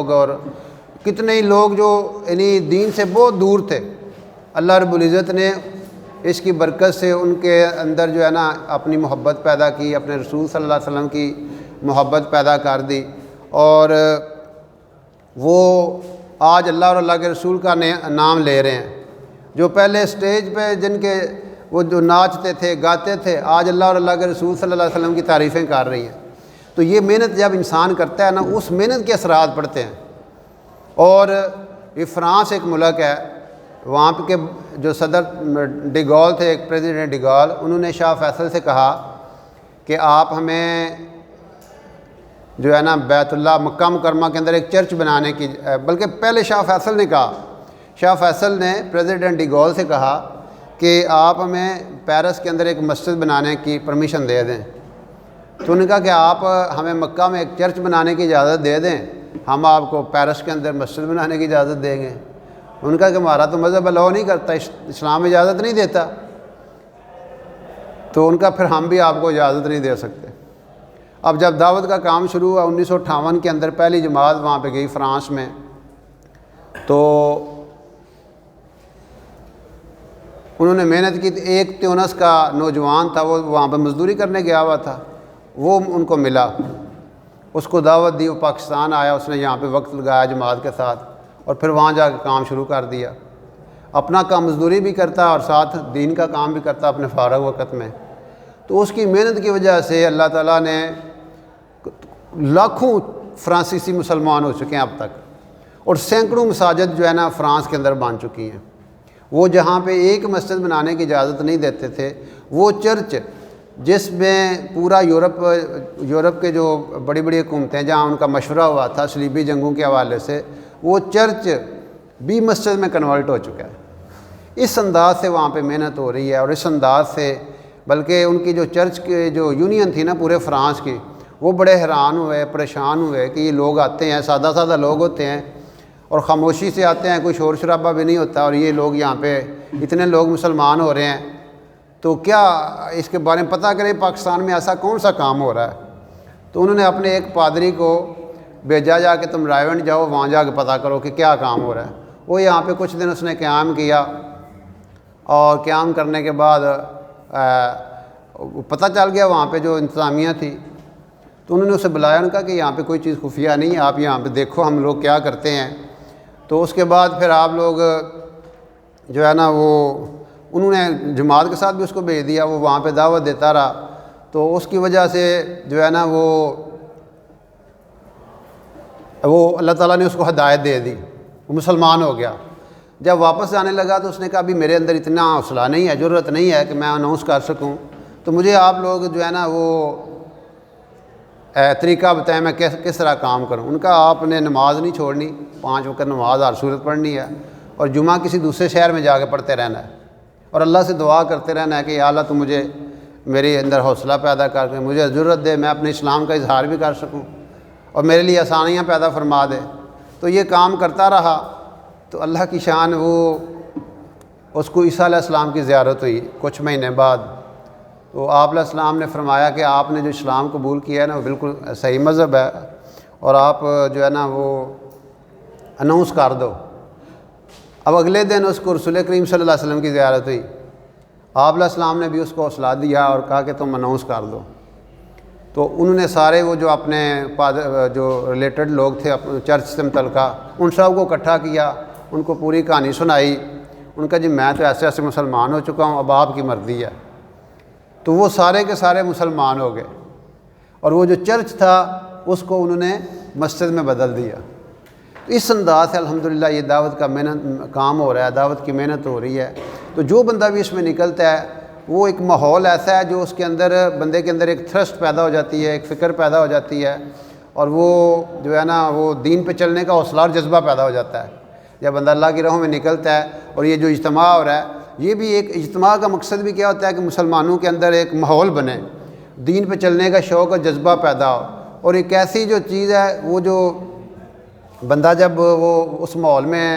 لوگ اور کتنے ہی لوگ جو یعنی دین سے بہت دور تھے، اللہ رب العزت نے اس کی برکت سے ان کے اندر جو ہے نا اپنی محبت پیدا کی، اپنے رسول صلی اللہ علیہ وسلم کی محبت پیدا کر دی، اور وہ آج اللہ اور اللہ کے رسول کا نام لے رہے ہیں۔ جو پہلے اسٹیج پہ جن کے وہ جو ناچتے تھے گاتے تھے، آج اللہ اور اللہ کے رسول صلی اللہ علیہ وسلم کی تعریفیں کر رہی ہیں۔ تو یہ محنت جب انسان کرتا ہے نا، اس محنت کے اثرات پڑتے ہیں۔ اور یہ فرانس ایک ملک ہے، وہاں پہ کے جو صدر ڈیگول تھے، ایک پریزیڈنٹ ڈیگول، انہوں نے شاہ فیصل سے کہا کہ آپ ہمیں جو ہے نا بیت اللہ مکہ مکرمہ کے اندر ایک چرچ بنانے کی، بلکہ پہلے شاہ فیصل نے کہا، شاہ فیصل نے پریزیڈنٹ ڈیگول سے کہا کہ آپ ہمیں پیرس کے اندر ایک مسجد بنانے کی پرمیشن دے دیں۔ تو انہوں نے کہا کہ آپ ہمیں مکہ میں ایک چرچ بنانے کی اجازت دے دیں، ہم آپ کو پیرس کے اندر مسجد بنانے کی اجازت دیں گے۔ ان کا کہ ہمارا تو مذہب الاؤ نہیں کرتا، اسلام اجازت نہیں دیتا۔ تو ان کا پھر ہم بھی آپ کو اجازت نہیں دے سکتے۔ اب جب دعوت کا کام شروع ہوا 1958 کے اندر، پہلی جماعت وہاں پہ گئی فرانس میں، تو انہوں نے محنت کی۔ ایک تیونس کا نوجوان تھا، وہ وہاں پہ مزدوری کرنے گیا ہوا تھا، وہ ان کو ملا، اس کو دعوت دی، وہ پاکستان آیا، اس نے یہاں پہ وقت لگایا جماعت کے ساتھ، اور پھر وہاں جا کے کام شروع کر دیا۔ اپنا کام مزدوری بھی کرتا اور ساتھ دین کا کام بھی کرتا اپنے فارغ وقت میں۔ تو اس کی محنت کی وجہ سے اللہ تعالیٰ نے لاکھوں فرانسیسی مسلمان ہو چکے ہیں اب تک، اور سینکڑوں مساجد جو ہے نا فرانس کے اندر بن چکی ہیں۔ وہ جہاں پہ ایک مسجد بنانے کی اجازت نہیں دیتے تھے، وہ چرچ جس میں پورا یورپ کے جو بڑی بڑی حکومتیں جہاں ان کا مشورہ ہوا تھا صلیبی جنگوں کے حوالے سے، وہ چرچ بھی مسجد میں کنورٹ ہو چکا ہے۔ اس انداز سے وہاں پہ محنت ہو رہی ہے، اور اس انداز سے بلکہ ان کی جو چرچ کے جو یونین تھی نا پورے فرانس کی، وہ بڑے حیران ہوئے، پریشان ہوئے کہ یہ لوگ آتے ہیں، سادہ سادہ لوگ ہوتے ہیں، اور خاموشی سے آتے ہیں، کوئی شور شرابہ بھی نہیں ہوتا، اور یہ لوگ یہاں پہ اتنے لوگ مسلمان ہو رہے ہیں، تو کیا اس کے بارے میں پتہ کریں پاکستان میں ایسا کون سا کام ہو رہا ہے۔ تو انہوں نے اپنے ایک پادری کو بھیجا، جا کے تم رائیونڈ جاؤ، وہاں جا کے پتہ کرو کہ کیا کام ہو رہا ہے۔ وہ یہاں پہ کچھ دن اس نے قیام کیا، اور قیام کرنے کے بعد پتہ چل گیا وہاں پہ جو انتظامیہ تھی، تو انہوں نے اسے بلایا، ان کا کہ یہاں پہ کوئی چیز خفیہ نہیں ہے، آپ یہاں پہ دیکھو ہم لوگ کیا کرتے ہیں۔ تو اس کے بعد پھر آپ لوگ جو ہے نا وہ انہوں نے جماعت کے ساتھ بھی اس کو بھیج دیا، وہ وہاں پہ دعوت دیتا رہا۔ تو اس کی وجہ سے جو ہے نا وہ اللہ تعالیٰ نے اس کو ہدایت دے دی، وہ مسلمان ہو گیا۔ جب واپس جانے لگا تو اس نے کہا ابھی میرے اندر اتنا حوصلہ نہیں ہے، ضرورت نہیں ہے کہ میں اناؤنس کر سکوں، تو مجھے آپ لوگ جو ہے نا وہ طریقہ بتائیں میں کس طرح کام کروں۔ ان کا آپ نے نماز نہیں چھوڑنی، 5 وقت نماز ہر صورت پڑھنی ہے، اور جمعہ کسی دوسرے شہر میں جا کے پڑھتے رہنا ہے، اور اللہ سے دعا کرتے رہنا ہے کہ یا اللہ تو مجھے میرے اندر حوصلہ پیدا کر کے مجھے ضرورت دے، میں اپنے اسلام کا اظہار بھی کر سکوں، اور میرے لیے آسانیاں پیدا فرما دے۔ تو یہ کام کرتا رہا، تو اللہ کی شان وہ اس کو عیسیٰ علیہ السلام کی زیارت ہوئی کچھ مہینے بعد۔ تو آپ علیہ السلام نے فرمایا کہ آپ نے جو اسلام قبول کیا ہے نا وہ بالکل صحیح مذہب ہے، اور آپ جو ہے نا وہ اناؤنس کر دو۔ اب اگلے دن اس کو رسول کریم صلی اللہ علیہ وسلم کی زیارت ہوئی، آپ علیہ السلام نے بھی اس کو حوصلہ دیا اور کہا کہ تم اناؤنس کر دو۔ تو انہوں نے سارے وہ جو اپنے جو ریلیٹڈ لوگ تھے چرچ سے متعلقہ، ان سب کو اکٹھا کیا، ان کو پوری کہانی سنائی۔ ان کا جی میں تو ایسے ایسے مسلمان ہو چکا ہوں، اب آپ کی مرضی ہے۔ تو وہ سارے کے سارے مسلمان ہو گئے، اور وہ جو چرچ تھا اس کو انہوں نے مسجد میں بدل دیا۔ تو اس انداز سے الحمدللہ یہ دعوت کا کام ہو رہا ہے، دعوت کی محنت ہو رہی ہے۔ تو جو بندہ بھی اس میں نکلتا ہے، وہ ایک ماحول ایسا ہے جو اس کے اندر بندے کے اندر ایک تھرسٹ پیدا ہو جاتی ہے، ایک فکر پیدا ہو جاتی ہے، اور وہ جو ہے نا وہ دین پہ چلنے کا حوصلہ اور جذبہ پیدا ہو جاتا ہے جب بندہ اللہ کی راہوں میں نکلتا ہے۔ اور یہ جو اجتماع ہو رہا ہے، یہ بھی ایک اجتماع کا مقصد بھی کیا ہوتا ہے کہ مسلمانوں کے اندر ایک ماحول بنے، دین پہ چلنے کا شوق اور جذبہ پیدا ہو۔ اور ایک ایسی جو چیز ہے وہ جو بندہ جب وہ اس ماحول میں